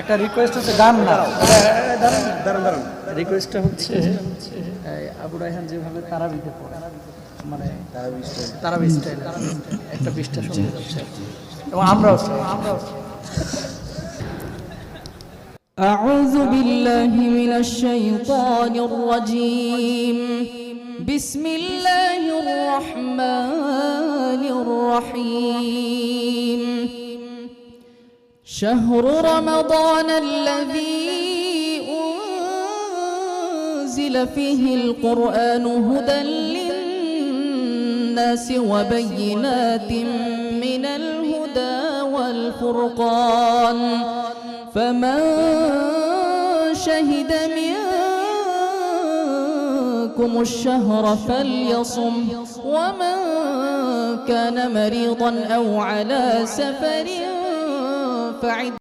একটা রিকোয়েস্ট হচ্ছে গান না, দাঁড়ান রিকোয়েস্টটা হচ্ছে আবু রায়হান যেভাবে তারাবিতে পড়ে, মানে তারাবি স্টাইল একটা পৃষ্ঠা শুনতে যাচ্ছে এবং আমরাও أعوذ بالله من الشيطان الرجيم بسم الله الرحمن الرحيم شهر رمضان الذي أنزل فيه القرآن هدى للناس وبينات من الهدى والفرقان فمن شهد منكم الشهر فليصم ومن كان مريضا أو على سفر فعد